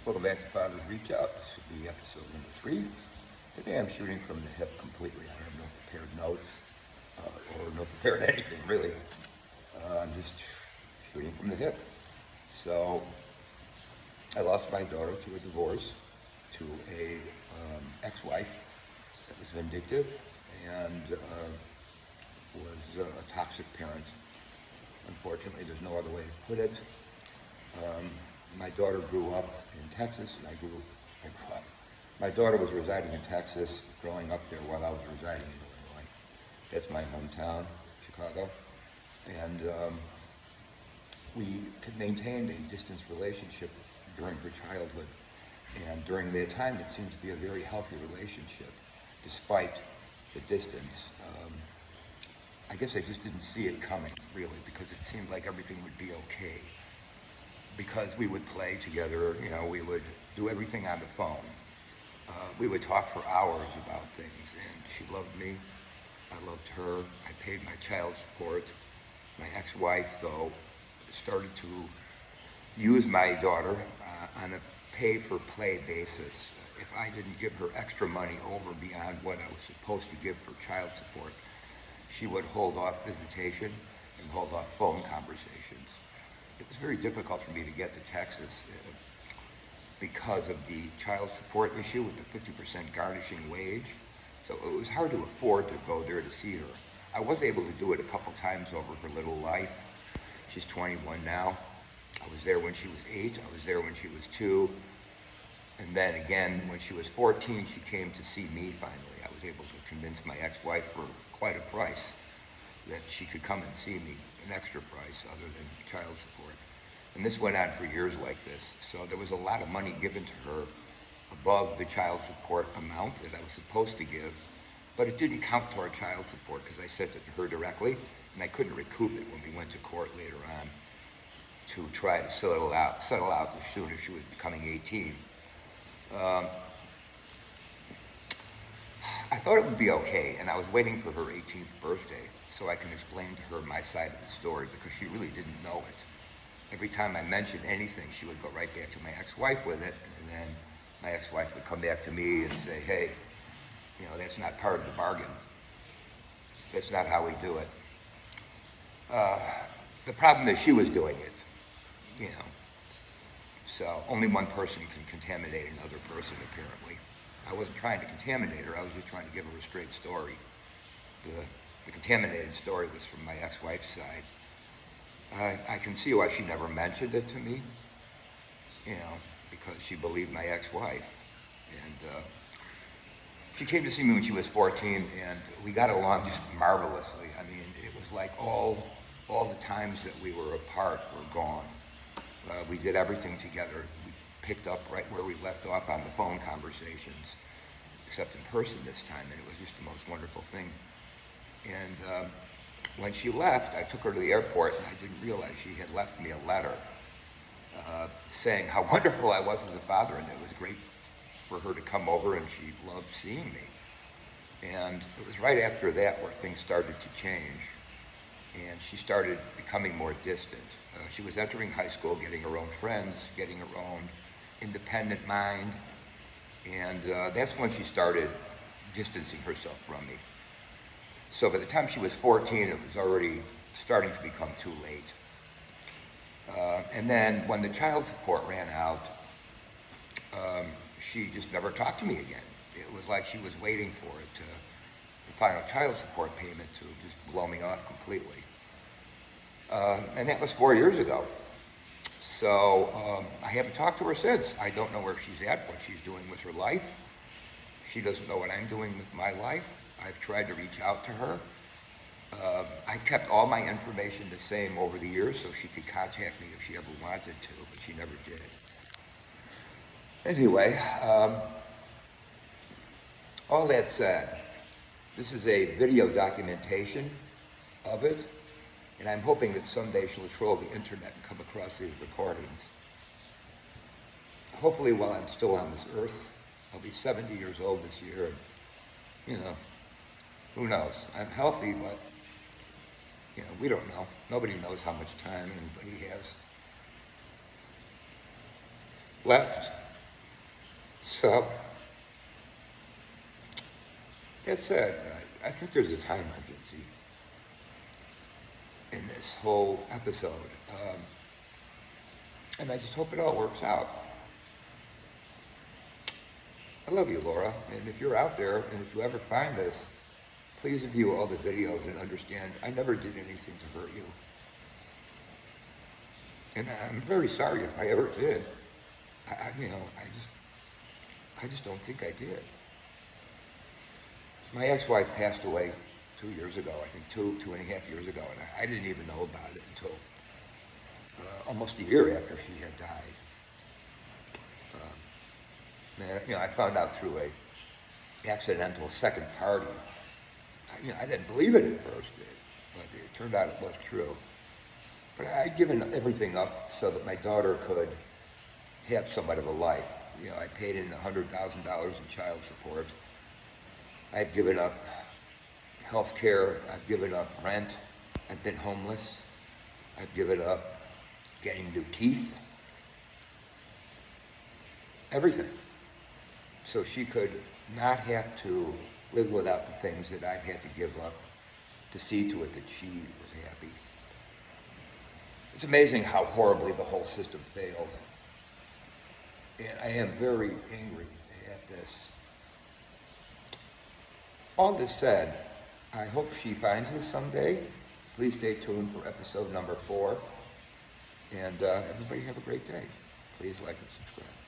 Welcome back to Father's Reach Out. This should be episode number 3. Today I'm shooting from the hip completely. I have no prepared notes or no prepared anything really. I'm just shooting from the hip. So I lost my daughter to a divorce, to a ex-wife that was vindictive and was a toxic parent. Unfortunately, there's no other way to put it. My daughter grew up in Texas, and I grew up. My daughter was residing in Texas, growing up there while I was residing in Illinois. That's my hometown, Chicago. And we maintained a distance relationship during her childhood. And during that time, it seemed to be a very healthy relationship, despite the distance. I guess I just didn't see it coming, really, because it seemed like everything would be okay. Because we would play together, we would do everything on the phone. We would talk for hours about things, and she loved me. I loved her. I paid my child support. My ex-wife, though, started to use my daughter on a pay-for-play basis. If I didn't give her extra money over beyond what I was supposed to give for child support, she would hold off visitation and hold off phone conversations. It was very difficult for me to get to Texas because of the child support issue with the 50% garnishing wage. So it was hard to afford to go there to see her. I was able to do it a couple times over her little life. She's 21 now. I was there when she was 8. I was there when she was 2. And then again, when she was 14, she came to see me finally. I was able to convince my ex-wife for quite a price that she could come and see me, an extra price other than child support. And this went on for years like this. So there was a lot of money given to her above the child support amount that I was supposed to give, but it didn't count toward child support because I sent it to her directly, and I couldn't recoup it when we went to court later on to try to settle out as soon as she was becoming 18. I thought it would be okay, and I was waiting for her 18th birthday so I can explain to her my side of the story, because she really didn't know it. Every time I mentioned anything, she would go right back to my ex-wife with it, and then my ex-wife would come back to me and say, hey, that's not part of the bargain. That's not how we do it. The problem is she was doing it, So only one person can contaminate another person, apparently. I wasn't trying to contaminate her, I was just trying to give her a straight story. The contaminated story was from my ex-wife's side. I can see why she never mentioned it to me, because she believed my ex-wife. And she came to see me when she was 14, and we got along just marvelously. I mean, it was like all the times that we were apart were gone. We did everything together. We picked up right where we left off on the phone conversations, except in person this time, and it was just the most wonderful thing. And when she left, I took her to the airport, and I didn't realize she had left me a letter saying how wonderful I was as a father, and it was great for her to come over, and she loved seeing me. And it was right after that where things started to change, and she started becoming more distant. She was entering high school, getting her own friends, getting her own independent mind, and that's when she started distancing herself from me. So by the time she was 14, it was already starting to become too late. And then when the child support ran out, she just never talked to me again. It was like she was waiting for it, the final child support payment, to just blow me off completely. And that was 4 years ago. So I haven't talked to her since. I don't know where she's at, what she's doing with her life. She doesn't know what I'm doing with my life. I've tried to reach out to her. I kept all my information the same over the years so she could contact me if she ever wanted to, but she never did. Anyway, all that said, this is a video documentation of it, and I'm hoping that someday she'll troll the internet and come across these recordings. Hopefully while I'm still on this earth. I'll be 70 years old this year, and, who knows? I'm healthy, but, we don't know. Nobody knows how much time anybody has left. So, that said, I think there's a time urgency in this whole episode. And I just hope it all works out. I love you, Laura. And if you're out there, and if you ever find this, please view all the videos and understand I never did anything to hurt you. And I'm very sorry if I ever did. I just don't think I did. My ex-wife passed away 2 years ago, I think 2.5 years ago, and I didn't even know about it until almost a year after she had died. I found out through a accidental second party. I didn't believe it at first, but it turned out it was true. But I'd given everything up so that my daughter could have somewhat of a life. I paid in $100,000 in child support. I've given up health care. I've given up rent. I've been homeless. I've given up getting new teeth. Everything. So she could not have to live without the things that I've had to give up to see to it that she was happy. It's amazing how horribly the whole system failed. And I am very angry at this. All this said, I hope she finds this someday. Please stay tuned for episode number 4. And everybody have a great day. Please like and subscribe.